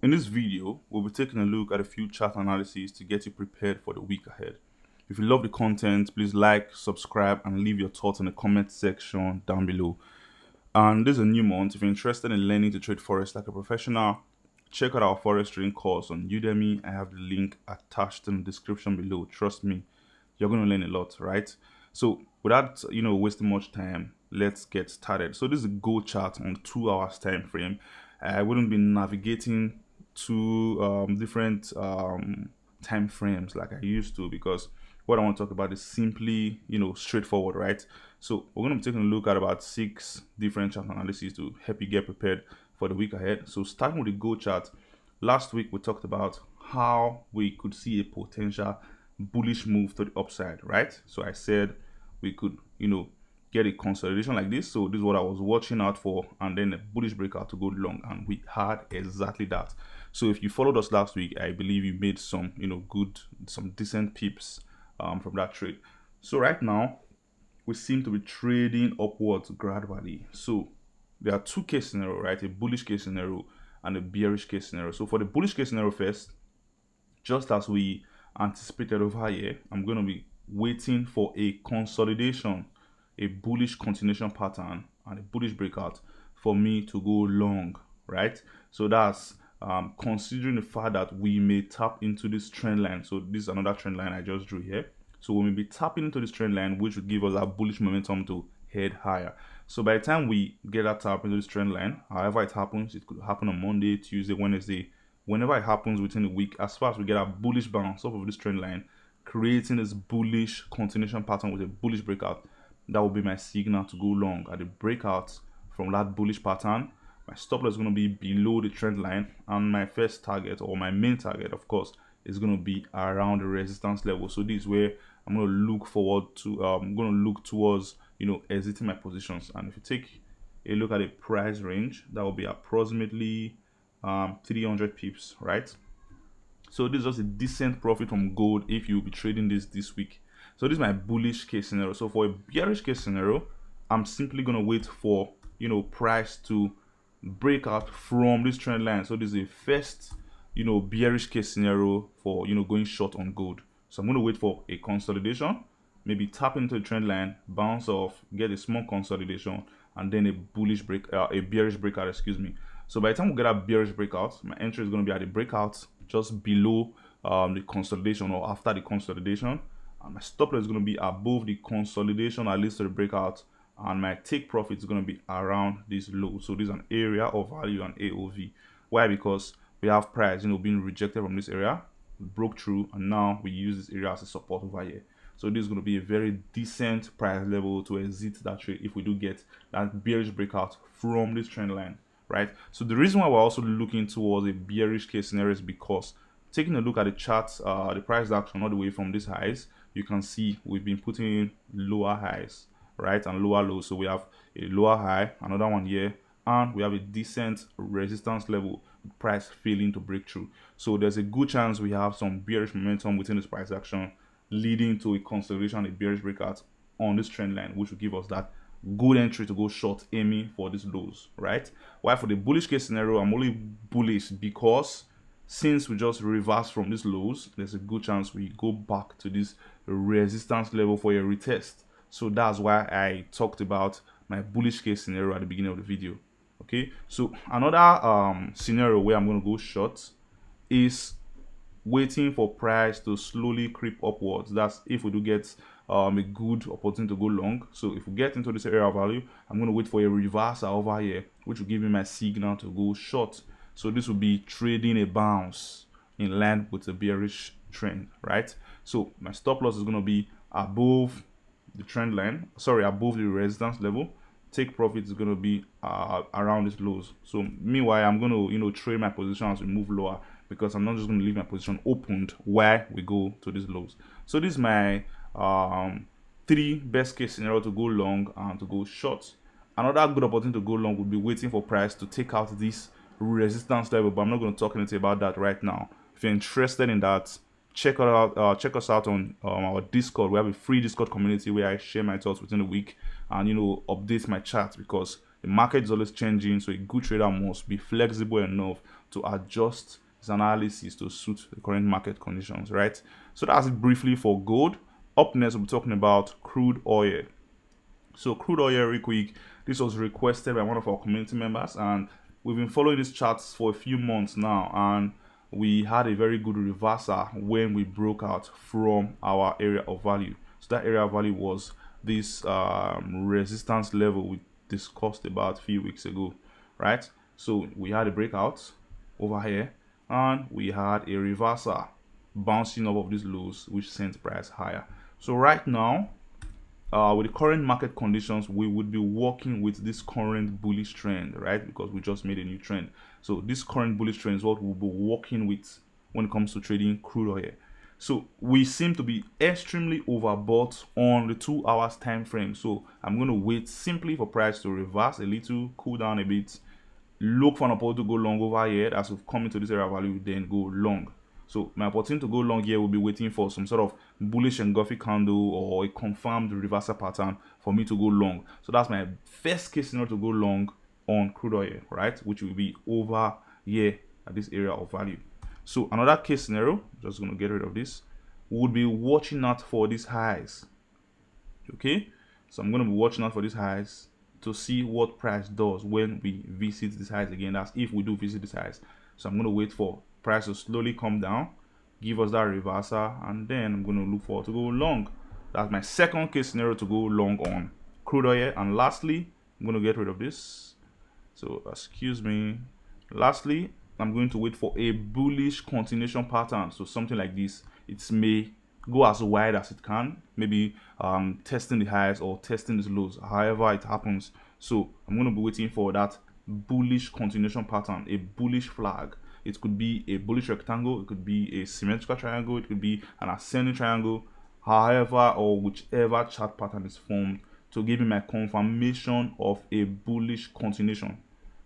In this video, we'll be taking a look at a few chart analyses to get you prepared for the week ahead. If you love the content, please like, subscribe, and leave your thoughts in the comment section down below. And this is a new month. If you're interested in learning to trade Forex like a professional, check out our Forex trading course on Udemy. I have the link attached in the description below. Trust me, you're going to learn a lot, right? So without wasting much time, let's get started. So this is a go chart on 2 hours time frame. I wouldn't be navigating to different time frames like I used to, because what I want to talk about is simply straightforward, right? So we're going to be taking a look at about 6 different chart analyses to help you get prepared for the week ahead. So starting with the go chart, last week we talked about how we could see a potential bullish move to the upside, right? So I said we could get a consolidation like this. So this is what I was watching out for, and then a bullish breakout to go long, and we had exactly that. So if you followed us last week, I believe you made some some decent pips from that trade. So right now we seem to be trading upwards gradually. So there are 2 case scenarios, right? A bullish case scenario and a bearish case scenario. So for the bullish case scenario first, just as we anticipated over here, I'm going to be waiting for a consolidation, a bullish continuation pattern, and a bullish breakout for me to go long, right? So that's considering the fact that we may tap into this trend line. So this is another trend line I just drew here. So we may be tapping into this trend line, which would give us a bullish momentum to head higher. So by the time we get that tap into this trend line, however it happens, it could happen on Monday, Tuesday, Wednesday, whenever it happens within a week, as far as we get a bullish bounce off of this trend line, creating this bullish continuation pattern with a bullish breakout, that will be my signal to go long. At the breakout from that bullish pattern, my stop loss is going to be below the trend line, and my first target, or my main target, of course, is going to be around the resistance level. So this is where I'm going to look forward to. I'm going to look towards exiting my positions. And if you take a look at a price range, that will be approximately 300 pips, right? So this is just a decent profit from gold if you'll be trading this week. So this is my bullish case scenario. So for a bearish case scenario, I'm simply going to wait for price to break out from this trend line. So this is a first bearish case scenario for going short on gold. So I'm going to wait for a consolidation, maybe tap into the trend line, bounce off, get a small consolidation, and then a bearish breakout, excuse me. So by the time we get a bearish breakout, my entry is going to be at the breakout just below the consolidation or after the consolidation, and my stop loss is going to be above the consolidation, at least to the breakout, and my take profit is going to be around this low. So this is an area of value and AOV. Why? Because we have price being rejected from this area, we broke through, and now we use this area as a support over here. So this is going to be a very decent price level to exit that trade if we do get that bearish breakout from this trend line, right? So the reason why we're also looking towards a bearish case scenario is because, taking a look at the charts, the price action all the way from these highs, you can see we've been putting in lower highs, right, and lower lows. So we have a lower high, another one here, and we have a decent resistance level, price failing to break through. So there's a good chance we have some bearish momentum within this price action, leading to a consolidation, a bearish breakout on this trend line, which will give us that good entry to go short, aiming for these lows, right? While for the bullish case scenario, I'm only bullish because since we just reversed from these lows, there's a good chance we go back to this resistance level for a retest. So that's why I talked about my bullish case scenario at the beginning of the video. Okay, so another scenario where I'm going to go short is waiting for price to slowly creep upwards. That's if we do get a good opportunity to go long. So if we get into this area of value, I'm going to wait for a reversal over here, which will give me my signal to go short. So this will be trading a bounce in line with the bearish trend, right? So my stop loss is going to be above the trend line, above the resistance level. Take profit is going to be around these lows. So meanwhile, I'm going to trade my position as we move lower, because I'm not just going to leave my position opened while we go to these lows. So this is my 3 best case scenario to go long and to go short. Another good opportunity to go long would be waiting for price to take out this resistance level, but I'm not going to talk anything about that right now. If you're interested in that, check us out on our Discord. We have a free Discord community where I share my thoughts within the week and update my charts, because the market is always changing. So a good trader must be flexible enough to adjust his analysis to suit the current market conditions, right? So that's it briefly for gold. Up next, we'll be talking about crude oil. So crude oil, real quick, this was requested by one of our community members, and we've been following these charts for a few months now, and we had a very good reversal when we broke out from our area of value. So that area of value was this resistance level we discussed about a few weeks ago, right? So we had a breakout over here, and we had a reversal bouncing up of these lows, which sent price higher. So right now, with the current market conditions, we would be working with this current bullish trend, right? Because we just made a new trend. So this current bullish trend is what we'll be working with when it comes to trading crude oil. So we seem to be extremely overbought on the 2 hours time frame. So I'm going to wait simply for price to reverse a little, cool down a bit, look for an opportunity to go long over here as we've come into this area of value, then go long. So my opportunity to go long here will be waiting for some sort of bullish engulfing candle or a confirmed reversal pattern for me to go long. So that's my first case scenario to go long on crude oil, right? Which will be over here at this area of value. So another case scenario, just going to get rid of this, would be watching out for these highs. Okay, so I'm going to be watching out for these highs to see what price does when we visit these highs again. That's if we do visit these highs. So I'm going to wait for price to slowly come down, give us that reversal, and then I'm going to look forward to go long. That's my second case scenario to go long on crude oil. And lastly, I'm going to get rid of this. So excuse me. Lastly, I'm going to wait for a bullish continuation pattern. So something like this, it may go as wide as it can, maybe testing the highs or testing the lows, however it happens. So I'm going to be waiting for that bullish continuation pattern, a bullish flag. It could be a bullish rectangle, it could be a symmetrical triangle, it could be an ascending triangle, however or whichever chart pattern is formed to give me my confirmation of a bullish continuation.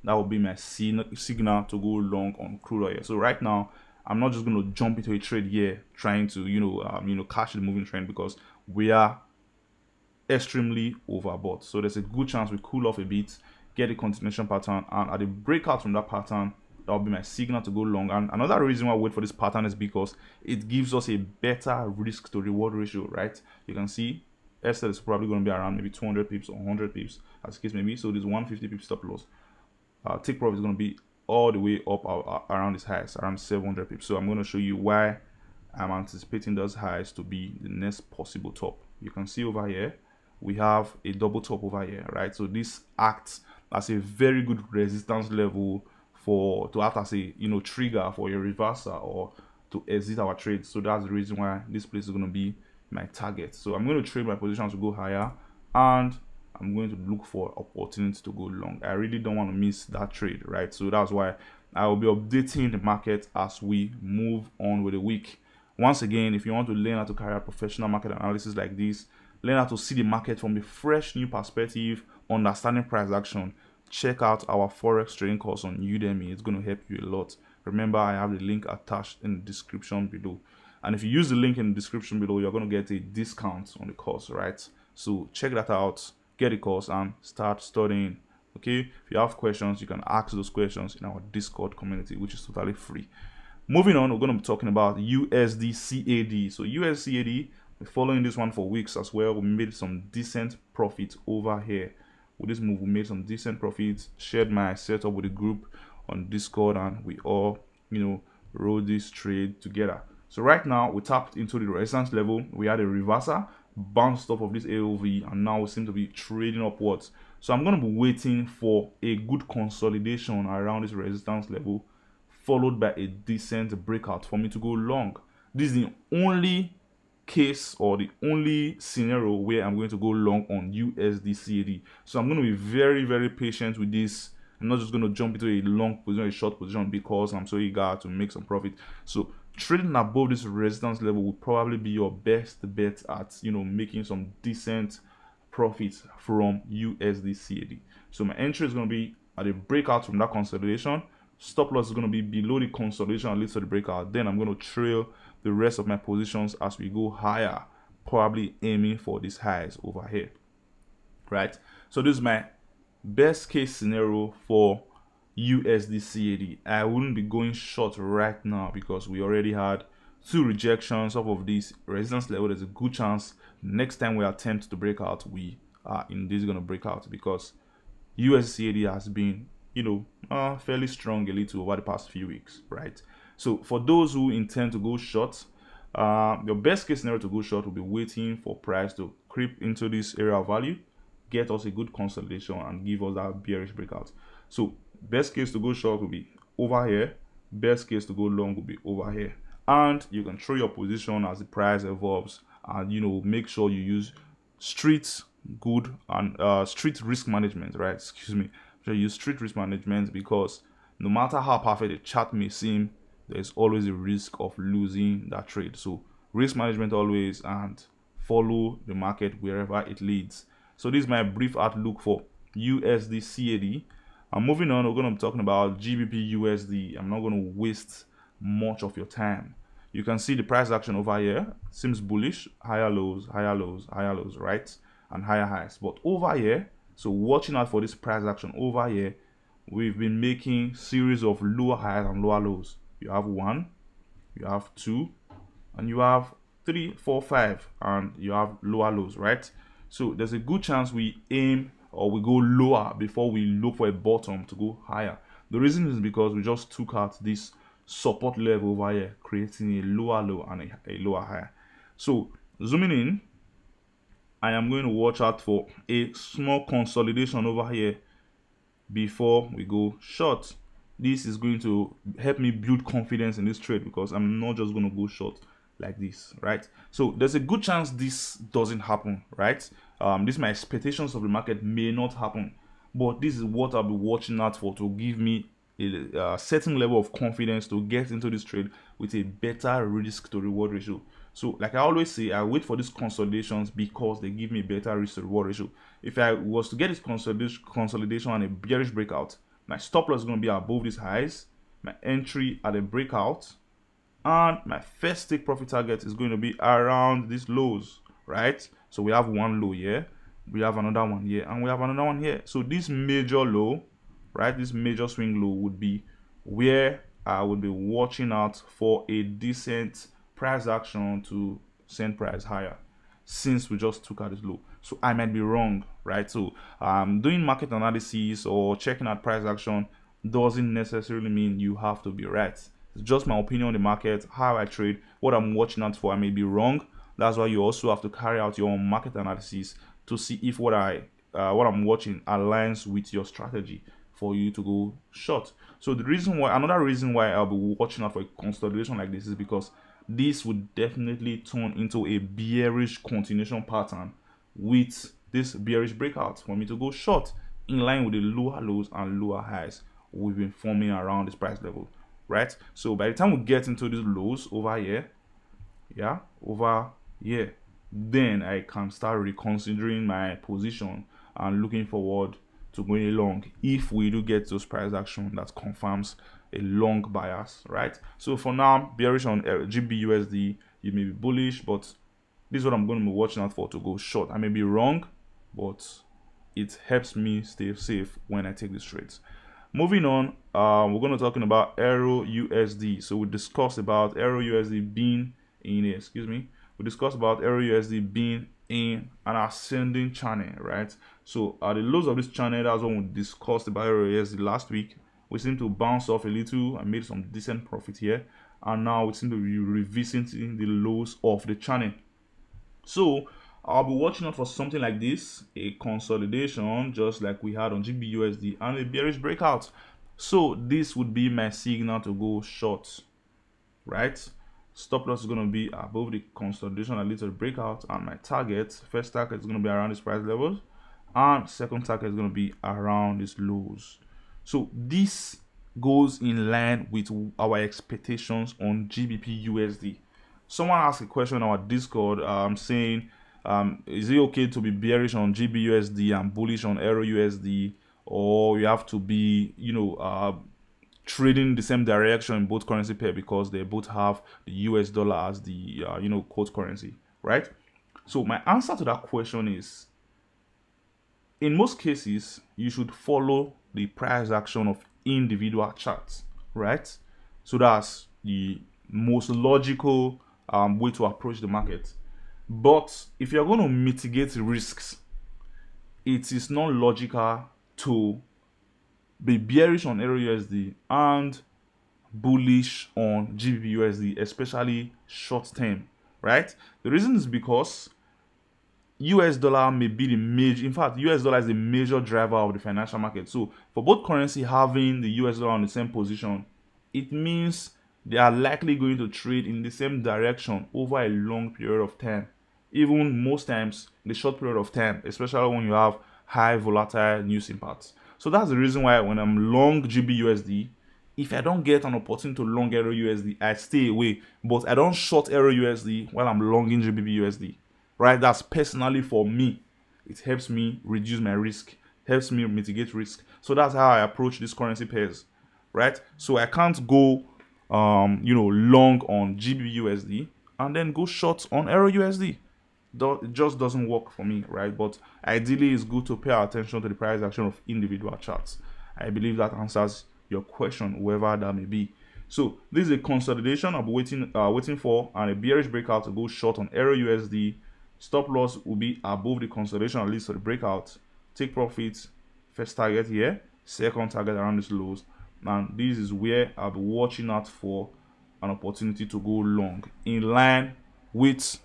That will be my signal to go long on crude oil. So right now, I'm not just going to jump into a trade here trying to catch the moving trend, because we are extremely overbought. So there's a good chance we cool off a bit, get a continuation pattern, and at the breakout from that pattern, that will be my signal to go long. And another reason why I wait for this pattern is because it gives us a better risk to reward ratio, right? You can see SL is probably going to be around maybe 200 pips or 100 pips, as the case may be. So this 150 pips stop loss. Take profit is going to be all the way up around this highs, around 700 pips. So I'm going to show you why I'm anticipating those highs to be the next possible top. You can see over here, we have a double top over here, right? So this acts as a very good resistance level to act as a trigger for a reversal or to exit our trade. So that's the reason why this place is going to be my target. So I'm going to trade my positions to go higher, and I'm going to look for opportunity to go long. I really don't want to miss that trade, right? So that's why I will be updating the market as we move on with the week. Once again, if you want to learn how to carry out professional market analysis like this, learn how to see the market from a fresh new perspective, understanding price action, check out our Forex trading course on Udemy. It's going to help you a lot. Remember, I have the link attached in the description below. And if you use the link in the description below, you're going to get a discount on the course, right? So check that out, get the course, and start studying. Okay, if you have questions, you can ask those questions in our Discord community, which is totally free. Moving on, we're going to be talking about USD-CAD. So USD-CAD, we're following this one for weeks as well. We made some decent profit over here. With this move, we made some decent profits, shared my setup with the group on Discord, and we all, rode this trade together. So right now, we tapped into the resistance level. We had a reversal, bounced off of this AOV, and now we seem to be trading upwards. So I'm going to be waiting for a good consolidation around this resistance level, followed by a decent breakout for me to go long. This is the only case or the only scenario where I'm going to go long on USD-CAD. So I'm going to be very, very patient with this. I'm not just going to jump into a long position, a short position, because I'm so eager to make some profit. So trading above this resistance level will probably be your best bet at making some decent profits from USD-CAD. So my entry is going to be at a breakout from that consolidation. Stop loss is going to be below the consolidation and leads to the breakout. Then I'm going to trail the rest of my positions as we go higher, probably aiming for these highs over here, right? So this is my best case scenario for USD-CAD. I wouldn't be going short right now because we already had 2 rejections off of this resistance level. There's a good chance next time we attempt to break out, we are indeed going to break out, because USD-CAD has been, fairly strong a little over the past few weeks, right? So for those who intend to go short, your best case scenario to go short will be waiting for price to creep into this area of value, get us a good consolidation, and give us that bearish breakout. So best case to go short will be over here. Best case to go long will be over here. And you can throw your position as the price evolves, and make sure you use street risk management, right? Excuse me. So use street risk management, because no matter how perfect a chart may seem, there's always a risk of losing that trade. So risk management always, and follow the market wherever it leads. So this is my brief outlook for USD-CAD. And moving on, we're going to be talking about GBP-USD. I'm not going to waste much of your time. You can see the price action over here seems bullish. Higher lows, higher lows, higher lows, right? And higher highs. But over here, so watching out for this price action over here, we've been making series of lower highs and lower lows. You have 1, you have 2, and you have 3, 4, 5, and you have lower lows, right? So there's a good chance we aim or we go lower before we look for a bottom to go higher. The reason is because we just took out this support level over here, creating a lower low and a lower high. So zooming in, I am going to watch out for a small consolidation over here before we go short. This is going to help me build confidence in this trade, because I'm not just going to go short like this, right? So there's a good chance this doesn't happen, right? This my expectations of the market may not happen, but this is what I'll be watching out for to give me a certain level of confidence to get into this trade with a better risk to reward ratio. So like I always say, I wait for these consolidations because they give me a better risk to reward ratio. If I was to get this consolidation and a bearish breakout, my stop loss is going to be above these highs, my entry at a breakout, and my first take profit target is going to be around these lows, right? So we have one low here, we have another one here, and we have another one here. So this major low, right, this major swing low would be where I would be watching out for a decent price action to send price higher, since we just took out this low. So I might be wrong, right? So doing market analysis or checking out price action doesn't necessarily mean you have to be right. It's just my opinion on the market, how I trade, what I'm watching out for. I may be wrong. That's why you also have to carry out your own market analysis to see if what I'm watching aligns with your strategy for you to go short. So another reason why I'll be watching out for a consolidation like this is because this would definitely turn into a bearish continuation pattern with this bearish breakout for me to go short, in line with the lower lows and lower highs we've been forming around this price level, right? So by the time we get into these lows over here, then I can start reconsidering my position and looking forward to going long if we do get those price action that confirms a long bias, right? So for now, bearish on GBP-USD. You may be bullish, but this is what I'm going to be watching out for to go short. I may be wrong, but it helps me stay safe when I take these trades. Moving on, we're going to be talking about EUR-USD. So we discussed about EUR-USD being in we discussed about EUR-USD being in an ascending channel, right? So at the lows of this channel, that's when we discussed about EUR-USD last week. We seem to bounce off a little and made some decent profit here, and now we seem to be revisiting the lows of the channel. So I'll be watching out for something like this, a consolidation just like we had on GBP-USD, and a bearish breakout. So this would be my signal to go short, right? Stop loss is going to be above the consolidation, a little breakout, and my first target is going to be around this price levels, and second target is going to be around these lows. So this goes in line with our expectations on GBP-USD. Someone asked a question on our Discord saying, is it okay to be bearish on GBP-USD and bullish on EUR-USD, or you have to be, trading the same direction in both currency pair because they both have the US dollar as the, quote currency, right? So my answer to that question is, in most cases, you should follow the price action of individual charts, right? So that's the most logical way to approach the market. But if you're going to mitigate risks, it is not logical to be bearish on EUR-USD and bullish on GBP-USD, especially short term, right? The reason is because US dollar may be the major, in fact, US dollar is the major driver of the financial market. So for both currency having the US dollar on the same position, it means they are likely going to trade in the same direction over a long period of time, even most times in the short period of time, especially when you have high volatile news impacts. So that's the reason why when I'm long GBP-USD, if I don't get an opportunity to long EUR-USD, I stay away, but I don't short EUR-USD while I'm longing GBP-USD, right? That's personally for me. It helps me reduce my risk, helps me mitigate risk. So that's how I approach these currency pairs, right? So I can't go, long on GBP-USD and then go short on EUR-USD. It just doesn't work for me, right? But ideally, it's good to pay attention to the price action of individual charts. I believe that answers your question, whoever that may be. So this is a consolidation I'm waiting for, and a bearish breakout to go short on EUR-USD. Stop loss will be above the consolidation, at least for the breakout. Take profits. First target here, second target around these lows, and this is where I'll be watching out for an opportunity to go long in line with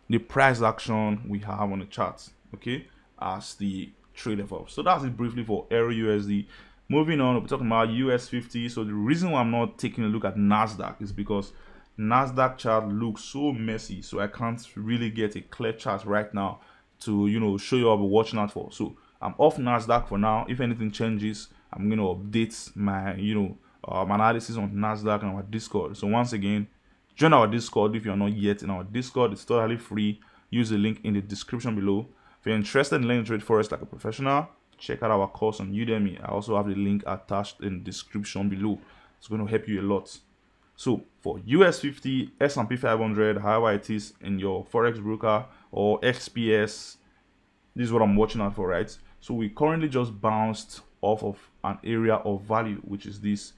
the price action we have on the chart, okay, as the trade evolves. So that's it briefly for EUR-USD. Moving on, we're talking about US50. So the reason why I'm not taking a look at NASDAQ is because NASDAQ chart looks so messy, so I can't really get a clear chart right now to show you what I'll be watching out for. So I'm off NASDAQ for now. If anything changes, I'm going to update my analysis on NASDAQ and our Discord. So once again, join our Discord if you're not yet in our Discord. It's totally free. Use the link in the description below. If you're interested in learning to trade Forex like a professional, check out our course on Udemy. I also have the link attached in the description below. It's going to help you a lot. So for US50, S&P 500, however it is in your Forex broker or XPS, this is what I'm watching out for, right? So we currently just bounced off of an area of value, which is this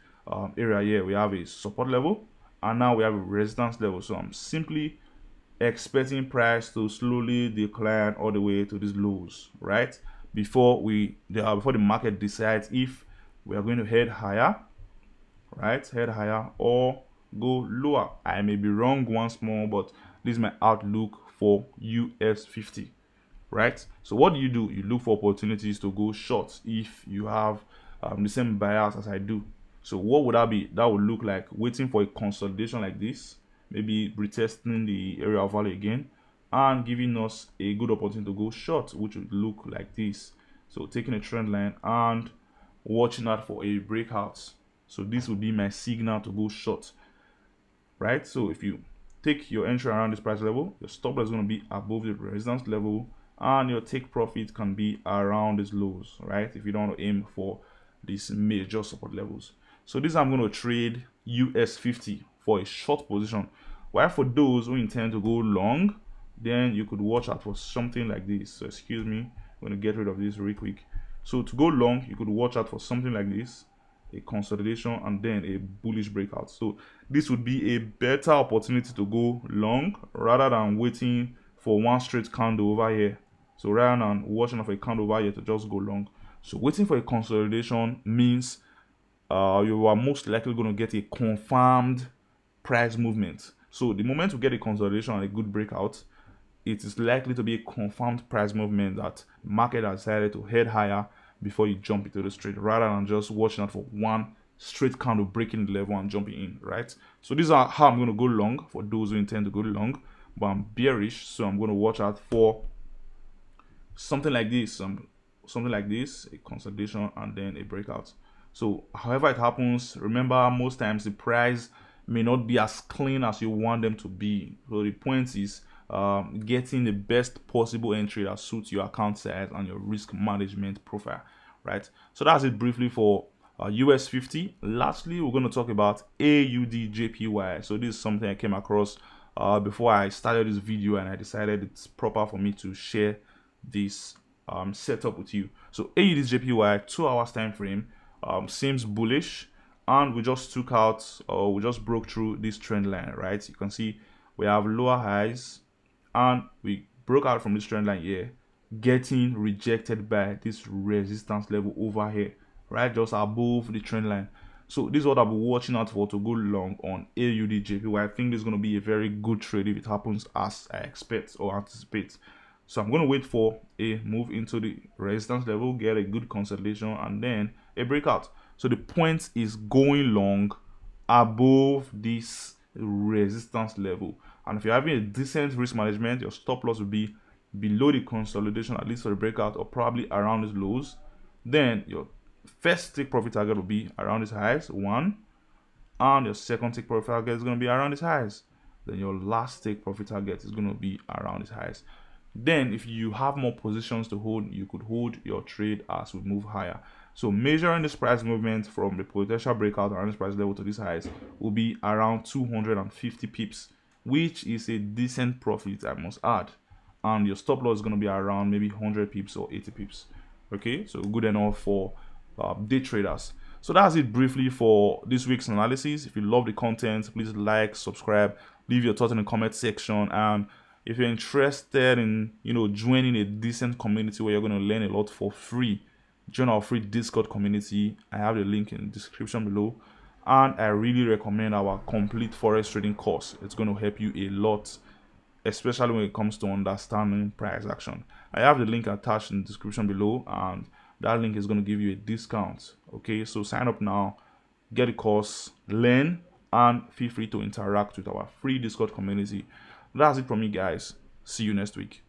area here. We have a support level, and now we have a resistance level. So I'm simply expecting price to slowly decline all the way to these lows, right? Before the market decides if we are going to head higher, right? Head higher or go lower. I may be wrong once more, but this is my outlook for US50, right? So what do? You look for opportunities to go short if you have the same bias as I do. So what would that be? That would look like waiting for a consolidation like this, maybe retesting the area of value again, and giving us a good opportunity to go short, which would look like this. So taking a trend line and watching out for a breakout. So this would be my signal to go short, right? So if you take your entry around this price level, your stop loss is going to be above the resistance level, and your take profit can be around these lows, right? If you don't want to aim for these major support levels. So this I'm going to trade US50 for a short position. While for those who intend to go long, then you could watch out for something like this. So excuse me, I'm going to get rid of this real quick. So to go long, you could watch out for something like this, a consolidation and then a bullish breakout. So this would be a better opportunity to go long rather than waiting for one straight candle over here. So rather than watching out for a candle over here to just go long. So waiting for a consolidation means you are most likely going to get a confirmed price movement. So the moment you get a consolidation and a good breakout, it is likely to be a confirmed price movement that market has decided to head higher before you jump into the trade, rather than just watching out for one straight candle breaking the level and jumping in, right? So these are how I'm going to go long for those who intend to go long, but I'm bearish, so I'm going to watch out for something like this, a consolidation and then a breakout. So however it happens, remember most times the price may not be as clean as you want them to be. So the point is getting the best possible entry that suits your account size and your risk management profile, right? So that's it briefly for US50. Lastly, we're going to talk about AUD-JPY. So this is something I came across before I started this video, and I decided it's proper for me to share this setup with you. So AUD-JPY 2 hours time frame. seems bullish, and we just took out, or we just broke through this trend line, right? You can see we have lower highs and we broke out from this trend line here, getting rejected by this resistance level over here, right, just above the trend line. So this is what I'll be watching out for to go long on AUD-JPY. I think this is going to be a very good trade if it happens as I expect or anticipate. So I'm going to wait for a move into the resistance level, get a good consolidation, and then a breakout. So the point is going long above this resistance level. And if you're having a decent risk management, your stop loss will be below the consolidation, at least for the breakout, or probably around its lows. Then your first take profit target will be around its highs, 1, and your second take profit target is going to be around its highs. Then your last take profit target is going to be around its highs. Then if you have more positions to hold, you could hold your trade as we move higher. So measuring this price movement from the potential breakout around this price level to these highs will be around 250 pips, which is a decent profit, I must add. And your stop loss is going to be around maybe 100 pips or 80 pips. Okay, so good enough for day traders. So that's it briefly for this week's analysis. If you love the content, please like, subscribe, leave your thoughts in the comment section. And if you're interested in joining a decent community where you're going to learn a lot for free, join our free Discord community. I have the link in the description below, and I really recommend our complete forex trading course. It's going to help you a lot, especially when it comes to understanding price action. I have the link attached in the description below, and that link is going to give you a discount. Okay, so sign up now, get the course, learn, and feel free to interact with our free Discord community. That's it from me, guys. See you next week.